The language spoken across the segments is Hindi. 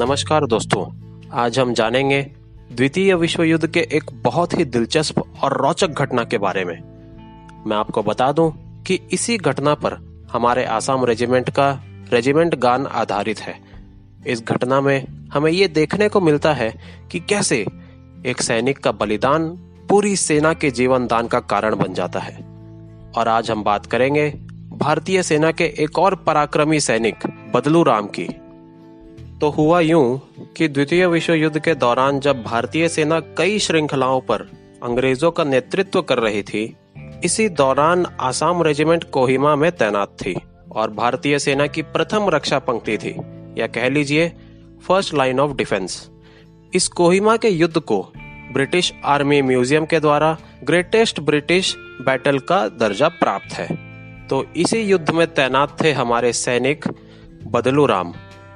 नमस्कार दोस्तों, आज हम जानेंगे द्वितीय विश्व युद्ध के एक बहुत ही दिलचस्प और रोचक घटना के बारे में। मैं आपको बता दूं कि इसी घटना पर हमारे आसाम रेजिमेंट का रेजिमेंट गान आधारित है। इस घटना में हमें ये देखने को मिलता है कि कैसे एक सैनिक का बलिदान पूरी सेना के जीवन दान का कारण बन जाता है। और आज हम बात करेंगे भारतीय सेना के एक और पराक्रमी सैनिक बदलू राम की। तो हुआ यूं कि द्वितीय विश्व युद्ध के दौरान जब भारतीय सेना कई श्रृंखलाओं पर अंग्रेजों का नेतृत्व कर रही थी, इसी दौरान आसाम रेजिमेंट कोहिमा में तैनात थी और भारतीय सेना की प्रथम रक्षा पंक्ति थी, या कह लीजिए फर्स्ट लाइन ऑफ डिफेंस। इस कोहिमा के युद्ध को ब्रिटिश आर्मी म्यूजियम के द्वारा ग्रेटेस्ट ब्रिटिश बैटल का दर्जा प्राप्त है। तो इसी युद्ध में तैनात थे हमारे सैनिक बदलू राम,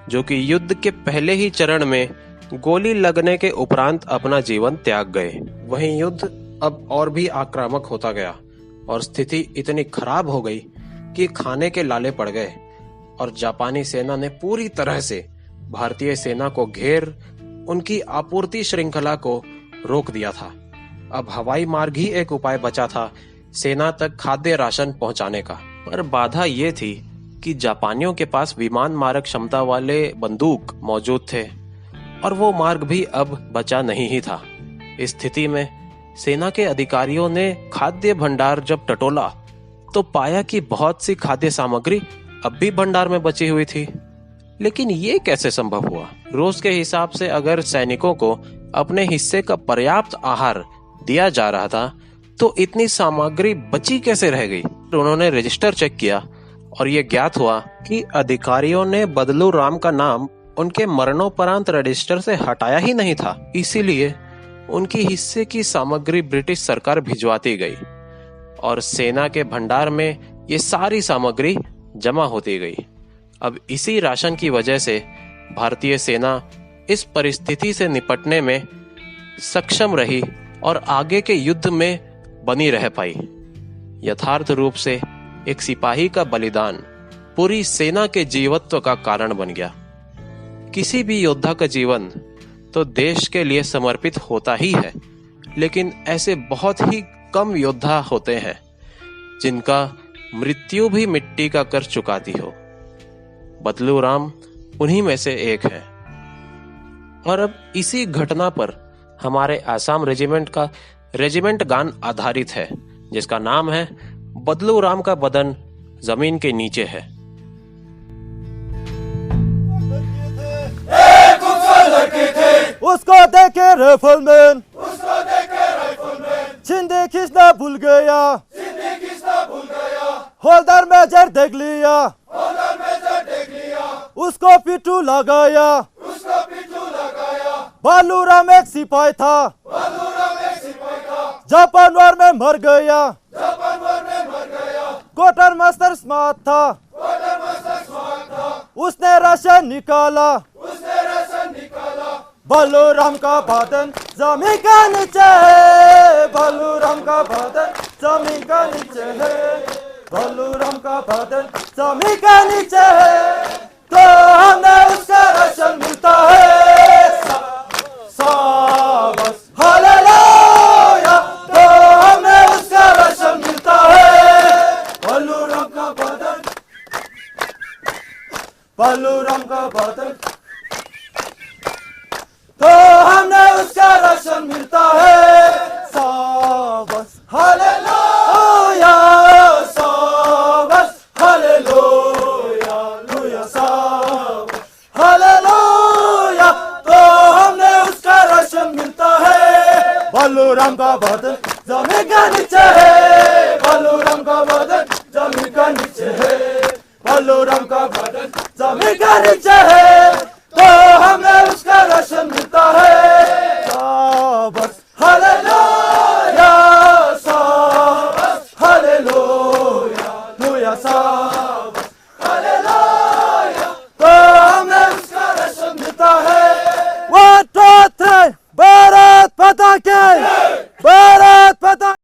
जो कि युद्ध के पहले ही चरण में गोली लगने के उपरांत अपना जीवन त्याग गए। वहीं युद्ध अब और भी आक्रामक होता गया और स्थिति इतनी खराब हो गई कि खाने के लाले पड़ गए और जापानी सेना ने पूरी तरह से भारतीय सेना को घेर उनकी आपूर्ति श्रृंखला को रोक दिया था। अब हवाई मार्ग ही एक उपाय बचा था सेना तक खाद्य राशन पहुंचाने का। पर बाधा ये थी कि जापानियों के पास विमान मारक क्षमता वाले बंदूक मौजूद थे और वो मार्ग भी अब बचा नहीं ही था। इस स्थिति में सेना के अधिकारियों ने खाद्य भंडार जब टटोला तो पाया कि बहुत सी खाद्य सामग्री अब भी भंडार में बची हुई थी। लेकिन ये कैसे संभव हुआ? रोज के हिसाब से अगर सैनिकों को अपने हिस्से का पर्याप्त आहार दिया जा रहा था तो इतनी सामग्री बची कैसे रह गई? तो उन्होंने रजिस्टर चेक किया और ये ज्ञात हुआ कि अधिकारियों ने बदलू राम का नाम उनके मरणोपरांत रजिस्टर से हटाया ही नहीं था। इसीलिए उनकी हिस्से की सामग्री ब्रिटिश सरकार भिजवाती गई और सेना के भंडार में ये सारी सामग्री जमा होती गई। अब इसी राशन की वजह से भारतीय सेना इस परिस्थिति से निपटने में सक्षम रही और आगे के युद्ध में बनी रह पाई। यथार्थ रूप से एक सिपाही का बलिदान पूरी सेना के जीवत्व का कारण बन गया। किसी भी योद्धा का जीवन तो देश के लिए समर्पित होता ही है, लेकिन ऐसे बहुत ही कम योद्धा होते हैं जिनका मृत्यु भी मिट्टी का कर चुकाती हो। बदलू राम उन्हीं में से एक है। और अब इसी घटना पर हमारे आसाम रेजिमेंट का रेजिमेंट गान आधारित है, जिसका नाम है बदलू राम का बदन जमीन के नीचे है। उसको देखे राइफलमैन, जिंदगी खींचना भूल गया, होल्डर मेजर देख लिया, उसको पिट्ठू लगाया। बदलू राम एक सिपाही था, जापान वार में मर गया। क्वार्टर मास्टर स्मार्ट था, उसने राशन निकाला। बदलू राम का बदन जमीन का नीचे है, बदलू राम का बदन जमीन का नीचे है, बदलू राम का बदन जमीन का नीचे है। तो हमें उसका राशन मिलता है, शाबाश हालेलुया। तो हमें उसका राशन मिलता है, बदलू राम का बदन, बदलू राम का बदन। तो हमें उसका राशन मिलता है, शाबाश हालेलुया, शाबाश हालेलुया, लुया शाबाश हालेलुया। तो हमें उसका राशन मिलता है, बदलू राम का बदन जमीन का नीचे है, बदलू राम का बदन जमीन का नीचे है, बदलू राम का बदन जमीन का नीचे है।